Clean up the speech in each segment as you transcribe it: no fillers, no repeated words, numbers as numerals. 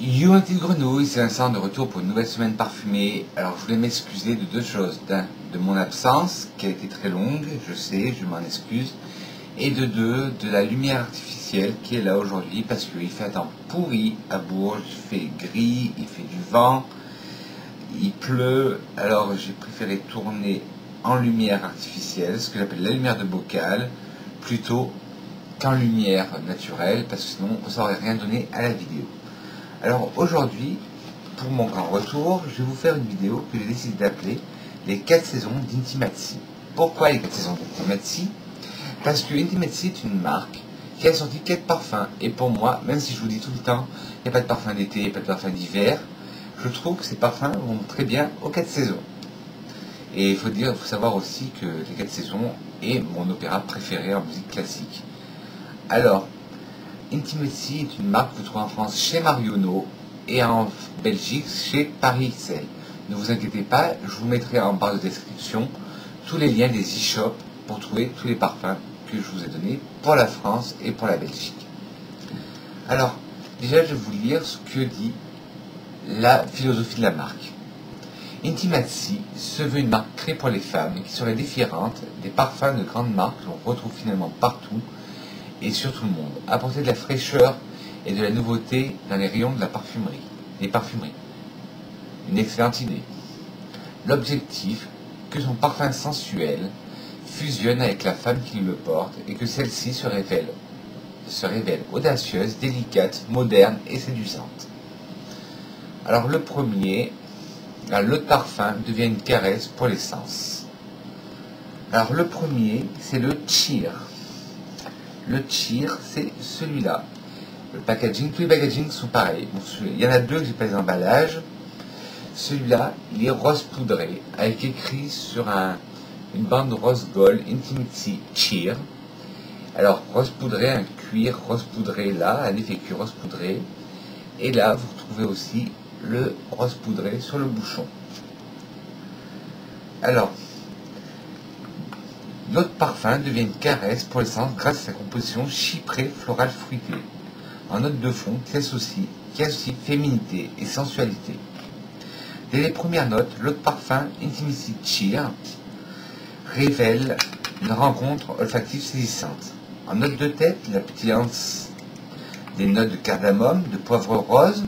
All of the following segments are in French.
Yo, ma petite grenouille, c'est Vincent de retour pour une nouvelle semaine parfumée. Alors, je voulais m'excuser de deux choses. D'un, de mon absence, qui a été très longue, je sais, je m'en excuse. Et de deux, de la lumière artificielle qui est là aujourd'hui, parce qu'il fait un temps pourri à Bourges, il fait gris, il fait du vent, il pleut. Alors, j'ai préféré tourner en lumière artificielle, ce que j'appelle la lumière de bocal, plutôt qu'en lumière naturelle, parce que sinon, ça n'aurait rien donné à la vidéo. Alors aujourd'hui, pour mon grand retour, je vais vous faire une vidéo que j'ai décidé d'appeler les 4 saisons d'Intimacy. Pourquoi les 4 saisons d'Intimacy? Parce que Intimacy est une marque qui a sorti 4 parfums. Et pour moi, même si je vous dis tout le temps, il n'y a pas de parfum d'été, il n'y a pas de parfum d'hiver, je trouve que ces parfums vont très bien aux 4 saisons. Et il faut savoir aussi que les 4 saisons est mon opéra préféré en musique classique. Alors, Intimacy est une marque que vous trouvez en France chez Marionneau et en Belgique chez Paris XL. Ne vous inquiétez pas, je vous mettrai en barre de description tous les liens des e-shops pour trouver tous les parfums que je vous ai donnés pour la France et pour la Belgique. Alors, déjà je vais vous lire ce que dit la philosophie de la marque. Intimacy se veut une marque créée pour les femmes qui serait différente des parfums de grandes marques que l'on retrouve finalement partout et sur tout le monde, apporter de la fraîcheur et de la nouveauté dans les rayons de la parfumerie, des parfumeries. Une excellente idée. L'objectif, que son parfum sensuel fusionne avec la femme qui le porte et que celle-ci se révèle audacieuse, délicate, moderne et séduisante. Alors le premier, l'eau de parfum devient une caresse pour les sens. Alors le premier, c'est le Cheer. Le Cheer, c'est celui-là. Le packaging, tous les packagings sont pareils. Bon, il y en a deux que j'ai pas les emballages. Celui-là, il est rose poudré, avec écrit sur une bande rose gold, Intimacy Cheer. Alors, rose poudré, un cuir rose poudré là, un effet cuir rose poudré. Et là, vous retrouvez aussi le rose poudré sur le bouchon. Alors, l'eau de parfum devient une caresse pour les sens grâce à sa composition chyprée florale fruitée, en note de fond qui associe féminité et sensualité. Dès les premières notes, l'eau de parfum Intimacy Cheer révèle une rencontre olfactive saisissante. En note de tête, la pétillance des notes de cardamome, de poivre rose,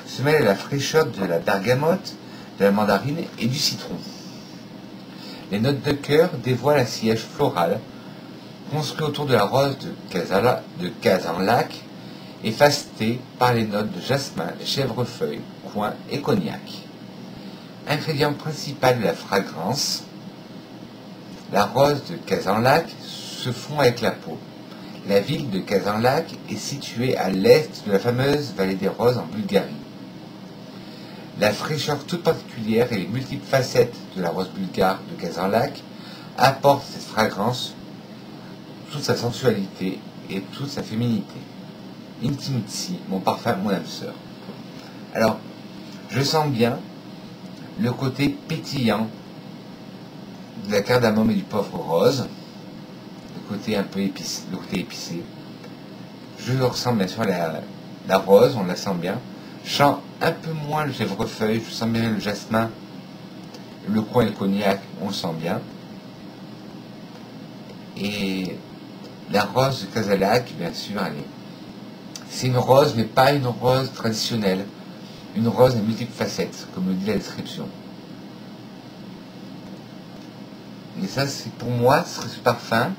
se mêle à la fraîcheur de la bergamote, de la mandarine et du citron. Les notes de cœur dévoilent un sillage floral construit autour de la rose de Kazanlak et faceté par les notes de jasmin, chèvrefeuille, coing et cognac. Ingrédient principal de la fragrance, la rose de Kazanlak se fond avec la peau. La ville de Kazanlak est située à l'est de la fameuse vallée des Roses en Bulgarie. La fraîcheur toute particulière et les multiples facettes de la rose bulgare de Kazanlak apportent cette fragrance toute sa sensualité et toute sa féminité. Intimacy, mon parfum, mon âme sœur. Alors, je sens bien le côté pétillant de la cardamome et du poivre rose, le côté un peu épicé, le côté épicé. Je ressens bien sûr la rose, on la sent bien. Je sens un peu moins le chèvrefeuille, je sens bien le jasmin, le coing et le cognac, on le sent bien. Et la rose de Kazanlak, bien sûr, c'est une rose, mais pas une rose traditionnelle. Une rose à multiples facettes, comme le dit la description. Et ça, c'est pour moi, ce parfum,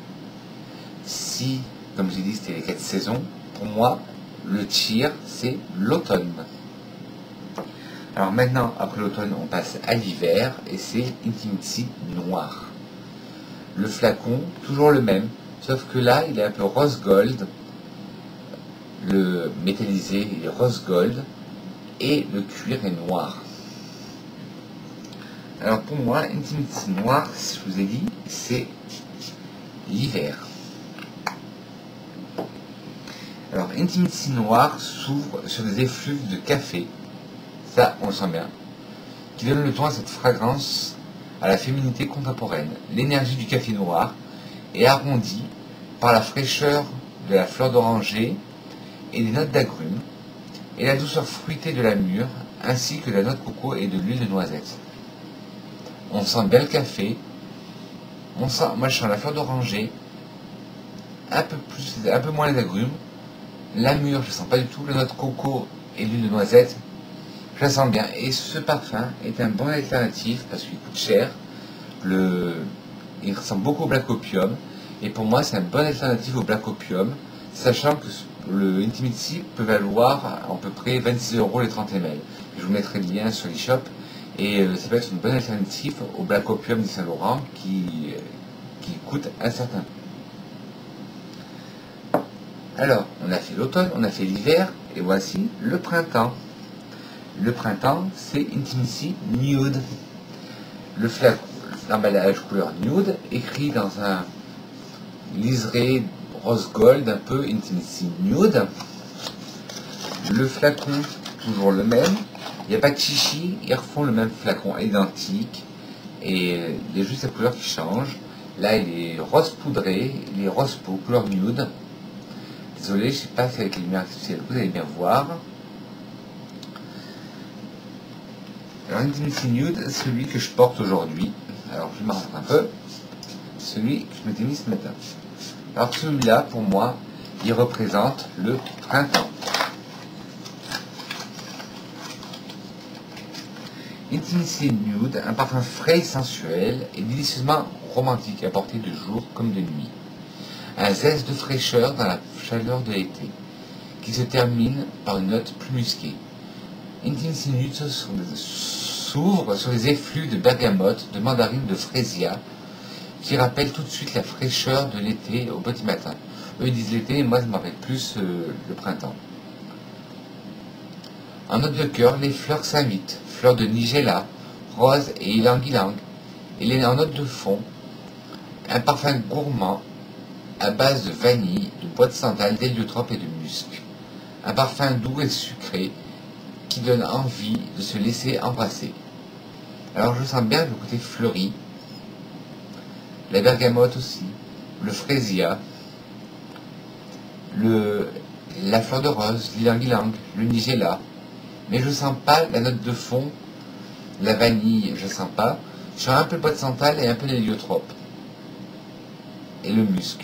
si, comme j'ai dit, c'était les 4 saisons, pour moi, le Cheer, c'est l'automne. Alors maintenant, après l'automne, on passe à l'hiver, et c'est Intimacy noir. Le flacon, toujours le même, sauf que là, il est un peu rose gold, le métallisé, il est rose gold, et le cuir est noir. Alors pour moi, Intimacy noir, je vous ai dit, c'est l'hiver. Alors Intimacy noir s'ouvre sur des effluves de café, ça on le sent bien, qui donne le ton à cette fragrance, à la féminité contemporaine. L'énergie du café noir est arrondie par la fraîcheur de la fleur d'oranger et des notes d'agrumes, et la douceur fruitée de la mûre, ainsi que la noix de coco et de l'huile de noisette. On sent bien le café, moi je sens la fleur d'oranger, un peu moins les agrumes, la mûre je ne sens pas du tout, la noix de coco et l'huile de noisette, je la sens bien. Et ce parfum est un bon alternatif parce qu'il coûte cher, il ressemble beaucoup au Black Opium, et pour moi c'est un bon alternatif au Black Opium, sachant que le Intimity peut valoir à peu près 26 € les 30 ml. Je vous mettrai le lien sur l'eShop, et ça peut être une bonne alternative au Black Opium de Saint-Laurent qui coûte un certain prix. Alors, on a fait l'automne, on a fait l'hiver, et voici le printemps. Le printemps, c'est Intimity Nude. Le flacon, l'emballage couleur nude, écrit dans un liseré rose gold, un peu Intimity Nude. Le flacon, toujours le même. Il n'y a pas de chichi, ils refont le même flacon identique. Et il y a juste la couleur qui change. Là, il est rose poudré, il est rose peau, couleur nude. Désolé, je ne sais pas si avec les lumières artificielles, vous allez bien voir. Alors, Intimity Nude, celui que je porte aujourd'hui. Alors, je m'arrête un peu. Celui que je m'étais mis ce matin. Alors, celui-là, pour moi, il représente le printemps. Intimity Nude, un parfum frais et sensuel et délicieusement romantique à porter de jour comme de nuit. Un zeste de fraîcheur dans la chaleur de l'été, qui se termine par une note plus musquée. Intimity Nude s'ouvre sur les effluves de bergamote, de mandarine, de fraisia, qui rappellent tout de suite la fraîcheur de l'été au petit matin. Eux ils disent l'été, moi je me rappelle plus le printemps. En note de cœur, les fleurs s'invitent, fleurs de nigella, rose et ylang-ylang. Et en note de fond, un parfum gourmand à base de vanille, de bois de santal, d'héliotrope et de musc. Un parfum doux et sucré qui donne envie de se laisser embrasser. Alors je sens bien le côté fleuri, la bergamote aussi, le fraisia, la fleur de rose, l'ylang-ylang, le nigella. Mais je sens pas la note de fond, la vanille, je sens pas. Je sens un peu le bois de santal et un peu l'héliotrope. Et le musc.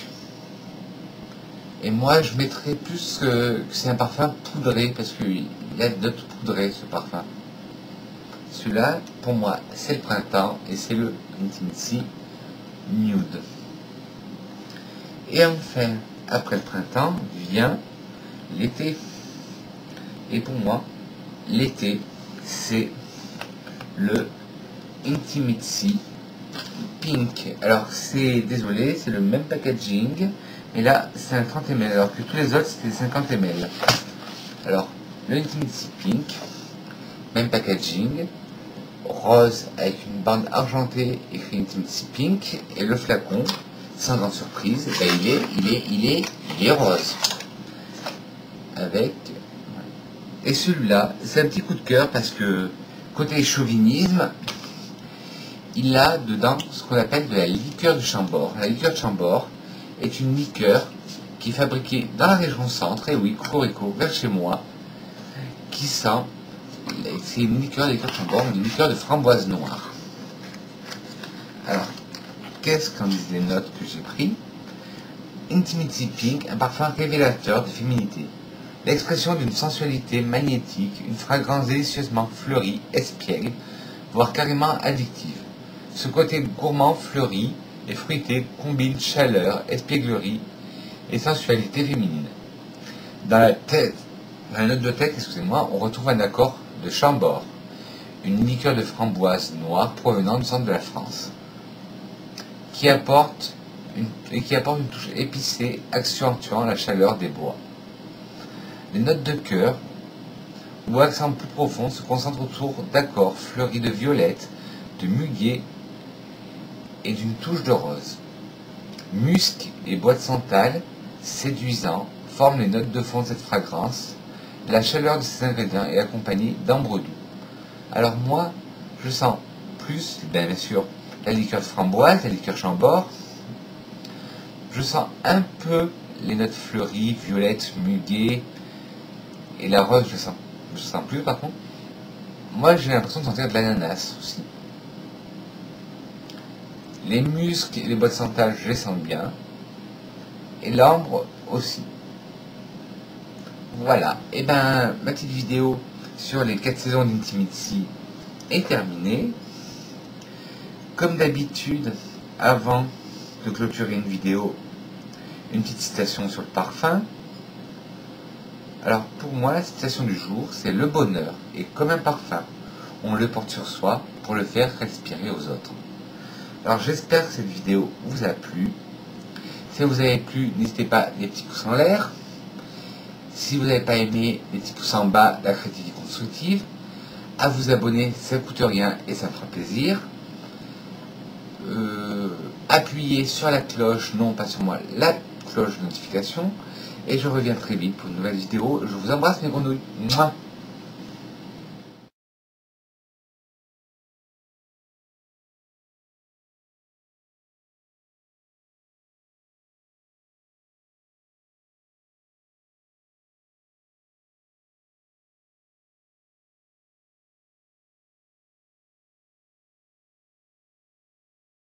Et moi, je mettrais plus que c'est un parfum poudré, parce qu'il a de notes poudrées, ce parfum. Celui-là, pour moi, c'est le printemps, et c'est le Intimity Nude. Et enfin, après le printemps, vient l'été. Et pour moi, l'été, c'est le Intimity Pink. Alors, désolé, c'est le même packaging, mais là, c'est un 30 ml, alors que tous les autres, c'était 50 ml. Alors, le Intimity Pink, même packaging, rose avec une bande argentée écrit Intimity Pink, et le flacon, sans grande surprise, ben, il est rose. Avec... Et celui-là, c'est un petit coup de cœur parce que, côté chauvinisme, il a dedans ce qu'on appelle de la liqueur de Chambord. La liqueur de Chambord est une liqueur qui est fabriquée dans la région centre, et oui, Cocorico, vers chez moi, qui sent, c'est une liqueur de Chambord, une liqueur de framboise noire. Alors, qu'est-ce qu'en disent les notes que j'ai pris? Intimity Pink, un parfum révélateur de féminité. L'expression d'une sensualité magnétique, une fragrance délicieusement fleurie, espiègle, voire carrément addictive. Ce côté gourmand, fleuri et fruité combine chaleur, espièglerie et sensualité féminine. Dans la note de tête, excusez-moi, on retrouve un accord de Chambord, une liqueur de framboise noire provenant du centre de la France, qui apporte une touche épicée accentuant la chaleur des bois. Les notes de cœur ou accents plus profonds se concentrent autour d'accords fleuris de violette, de muguet et d'une touche de rose. Musc et bois de santal, séduisants, forment les notes de fond de cette fragrance. La chaleur de ces ingrédients est accompagnée d'ambre doux. Alors moi, je sens plus, bien sûr, la liqueur de framboise, la liqueur Chambord. Je sens un peu les notes fleuries, violettes, muguet, Et la rose, je sens plus par contre. Moi, j'ai l'impression de sentir de l'ananas aussi. Les muscles et les bois de santal, je les sens bien. Et l'ambre aussi. Voilà. Et ben, ma petite vidéo sur les 4 saisons d'Intimity est terminée. Comme d'habitude, avant de clôturer une vidéo, une petite citation sur le parfum. Alors pour moi, la citation du jour, c'est: le bonheur est comme un parfum. On le porte sur soi pour le faire respirer aux autres. Alors j'espère que cette vidéo vous a plu. Si vous avez plu, n'hésitez pas, des petits pouces en l'air. Si vous n'avez pas aimé, des petits pouces en bas, la critique constructive. À vous abonner, ça ne coûte rien et ça me fera plaisir. Appuyez sur la cloche, non pas sur moi, la cloche de notification. Et je reviens très vite pour une nouvelle vidéo. Je vous embrasse mes grenouilles. Mouah.